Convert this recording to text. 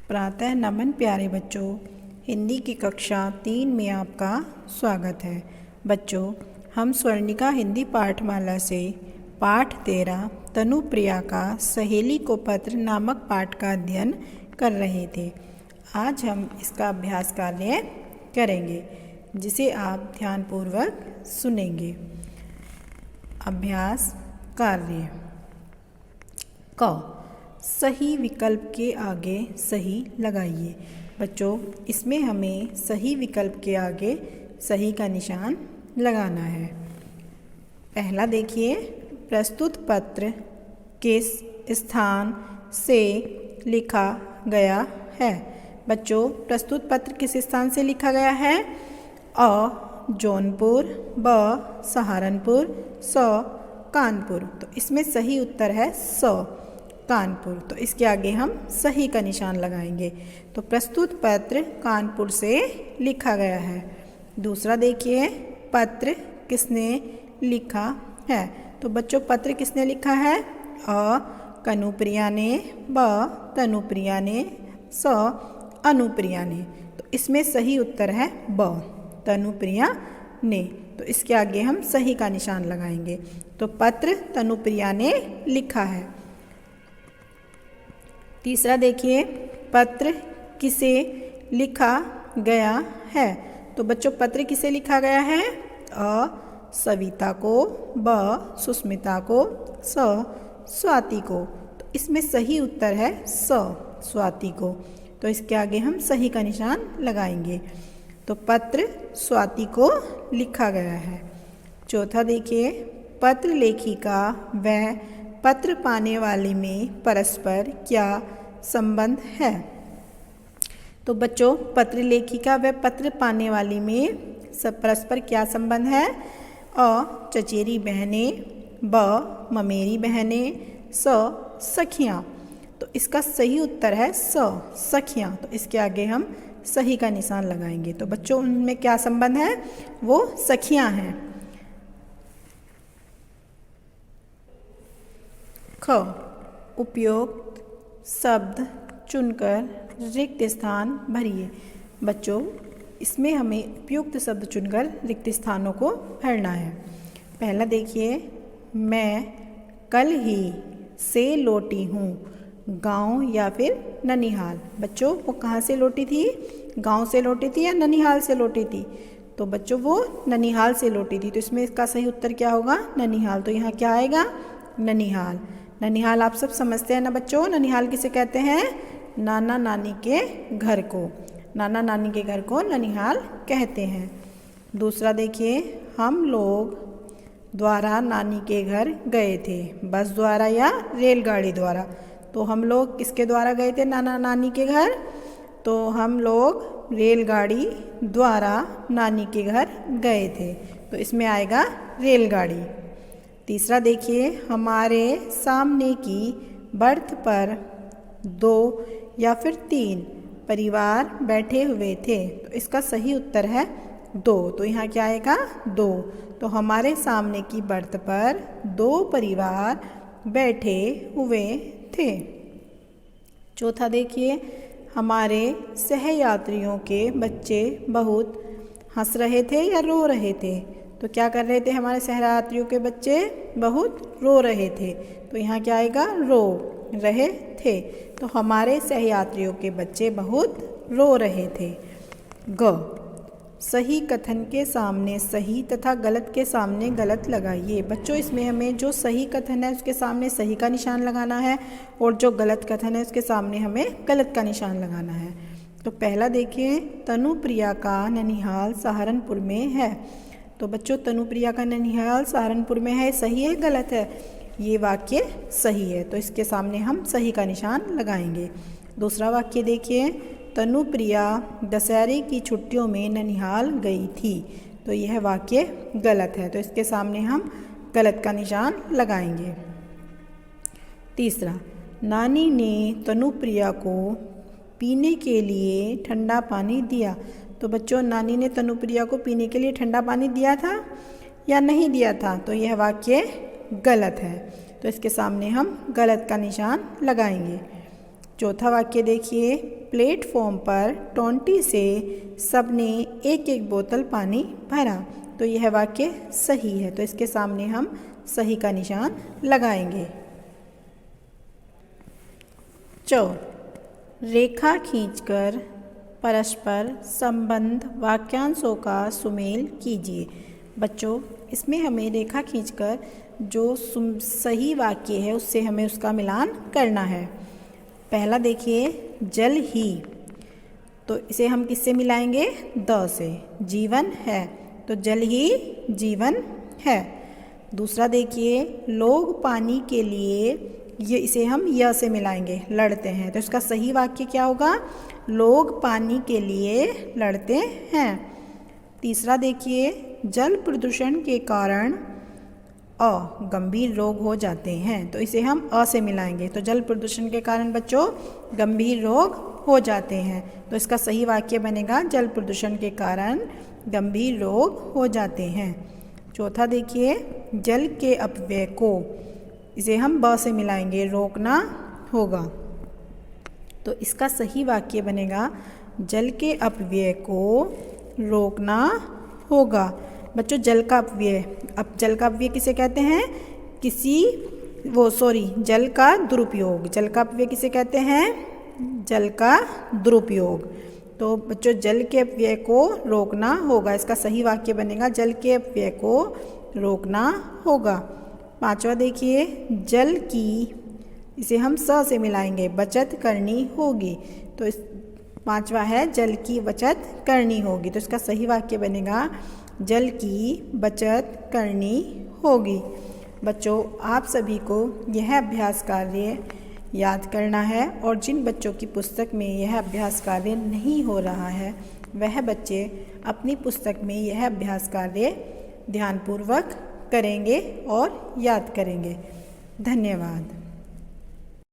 प्रातः नमन प्यारे बच्चों, हिंदी की कक्षा 3 में आपका स्वागत है। बच्चों, हम स्वर्णिका हिंदी पाठमाला से पाठ 13 तनुप्रिया का सहेली को पत्र नामक पाठ का अध्ययन कर रहे थे। आज हम इसका अभ्यास कार्य करेंगे जिसे आप ध्यानपूर्वक सुनेंगे। अभ्यास कार्य क सही विकल्प के आगे सही लगाइए। बच्चों, इसमें हमें सही विकल्प के आगे सही का निशान लगाना है। पहला देखिए, प्रस्तुत पत्र किस स्थान से लिखा गया है। बच्चों, प्रस्तुत पत्र किस स्थान से लिखा गया है? अ जौनपुर, ब सहारनपुर, स कानपुर। तो इसमें सही उत्तर है स कानपुर। तो इसके आगे हम सही का निशान लगाएंगे। तो प्रस्तुत पत्र कानपुर से लिखा गया है। दूसरा देखिए, पत्र किसने लिखा है। तो बच्चों, पत्र किसने लिखा है? अ कनुप्रिया ने, ब तनुप्रिया ने, स अनुप्रिया ने। तो इसमें सही उत्तर है ब तनुप्रिया ने। तो इसके आगे हम सही का निशान लगाएंगे। तो पत्र तनुप्रिया ने लिखा है। तीसरा देखिए, पत्र किसे लिखा गया है। तो बच्चों, पत्र किसे लिखा गया है? अ सविता को, ब सुस्मिता को, स स्वाति को। तो इसमें सही उत्तर है स स्वाति को। तो इसके आगे हम सही का निशान लगाएंगे। तो पत्र स्वाति को लिखा गया है। चौथा देखिए, पत्र लेखिका व पत्र पाने वाले में परस्पर क्या संबंध है। तो बच्चों, पत्र लेखिका व पत्र पाने वाली में परस्पर क्या संबंध है? अ चचेरी बहनें, ब ममेरी बहनें, स सखियाँ। तो इसका सही उत्तर है स सखियाँ। तो इसके आगे हम सही का निशान लगाएंगे। तो बच्चों, उनमें क्या संबंध है? वो सखियाँ हैं। ख उपयुक्त शब्द चुनकर रिक्त स्थान भरिए। बच्चों, इसमें हमें उपयुक्त शब्द चुनकर रिक्त स्थानों को भरना है। पहला देखिए, मैं कल ही से लौटी हूँ, गांव या फिर ननिहाल। बच्चों, वो कहाँ से लौटी थी? गांव से लौटी थी या ननिहाल से लौटी थी? तो बच्चों, वो ननिहाल से लौटी थी। तो इसमें इसका सही उत्तर क्या होगा? ननिहाल। तो यहाँ क्या आएगा? ननिहाल। ननिहाल आप सब समझते हैं ना बच्चों? ननिहाल किसे कहते हैं? नाना नानी के घर को। नाना नानी के घर को ननिहाल कहते हैं। दूसरा देखिए, हम लोग द्वारा नानी के घर गए थे, बस द्वारा या रेलगाड़ी द्वारा। तो हम लोग किसके द्वारा गए थे नाना नानी के घर? तो हम लोग रेलगाड़ी द्वारा नानी के घर गए थे। तो इसमें आएगा रेलगाड़ी। तीसरा देखिए, हमारे सामने की बर्थ पर 2 या फिर 3 परिवार बैठे हुए थे। तो इसका सही उत्तर है 2। तो यहाँ क्या आएगा? 2। तो हमारे सामने की बर्थ पर 2 परिवार बैठे हुए थे। चौथा देखिए, हमारे सहयात्रियों के बच्चे बहुत हंस रहे थे या रो रहे थे। तो क्या कर रहे थे हमारे सहयात्रियों के बच्चे? बहुत रो रहे थे। तो यहाँ क्या आएगा? रो रहे थे। तो हमारे सहयात्रियों के बच्चे बहुत रो रहे थे। ग सही कथन के सामने सही तथा गलत के सामने गलत लगाइए। बच्चों, इसमें हमें जो सही कथन है उसके सामने सही का निशान लगाना है और जो गलत कथन है उसके सामने हमें गलत का निशान लगाना है। तो पहला देखिए, तनुप्रिया का ननिहाल सहारनपुर में है। तो बच्चों, तनुप्रिया का ननिहाल सहारनपुर में है, सही है गलत है? ये वाक्य सही है। तो इसके सामने हम सही का निशान लगाएंगे। दूसरा वाक्य देखिए, तनुप्रिया दशहरे की छुट्टियों में ननिहाल गई थी। तो यह वाक्य गलत है। तो इसके सामने हम गलत का निशान लगाएंगे। तीसरा, नानी ने तनुप्रिया को पीने के लिए ठंडा पानी दिया। तो बच्चों, नानी ने तनुप्रिया को पीने के लिए ठंडा पानी दिया था या नहीं दिया था? तो यह वाक्य गलत है। तो इसके सामने हम गलत का निशान लगाएंगे। चौथा वाक्य देखिए, प्लेटफॉर्म पर टोंटी से सबने एक एक बोतल पानी भरा। तो यह वाक्य सही है, तो इसके सामने हम सही का निशान लगाएंगे। 4 रेखा खींचकर परस्पर संबंध वाक्यांशों का सुमेल कीजिए। बच्चों, इसमें हमें रेखा खींचकर जो सही वाक्य है उससे हमें उसका मिलान करना है। पहला देखिए, जल ही, तो इसे हम किससे मिलाएंगे? द से। जीवन है, तो जल ही जीवन है। दूसरा देखिए, लोग पानी के लिए, ये इसे हम य से मिलाएंगे, लड़ते हैं, तो इसका सही वाक्य क्या होगा? लोग पानी के लिए लड़ते हैं। तीसरा देखिए, जल प्रदूषण के कारण गंभीर रोग हो जाते हैं, तो इसे हम से मिलाएंगे, तो जल प्रदूषण के कारण बच्चों गंभीर रोग हो जाते हैं, तो इसका सही वाक्य बनेगा जल प्रदूषण के कारण गंभीर रोग हो जाते हैं। चौथा देखिए, जल के अपव्यय को, इसे हम ब से मिलाएंगे, रोकना होगा, तो इसका सही वाक्य बनेगा जल के अपव्यय को रोकना होगा। बच्चों, जल का अपव्यय, अब जल का अपव्यय किसे कहते हैं? जल का दुरुपयोग। जल का अपव्यय किसे कहते हैं? जल का दुरुपयोग। तो बच्चों, जल के अपव्यय को रोकना होगा, इसका सही वाक्य बनेगा जल के अपव्यय को रोकना होगा। पांचवा देखिए, जल की, इसे हम स से मिलाएंगे, बचत करनी होगी, तो इस पांचवा है जल की बचत करनी होगी, तो इसका सही वाक्य बनेगा जल की बचत करनी होगी। बच्चों, आप सभी को यह अभ्यास कार्य याद करना है, और जिन बच्चों की पुस्तक में यह अभ्यास कार्य नहीं हो रहा है वह बच्चे अपनी पुस्तक में यह अभ्यास कार्य ध्यानपूर्वक करेंगे और याद करेंगे। धन्यवाद।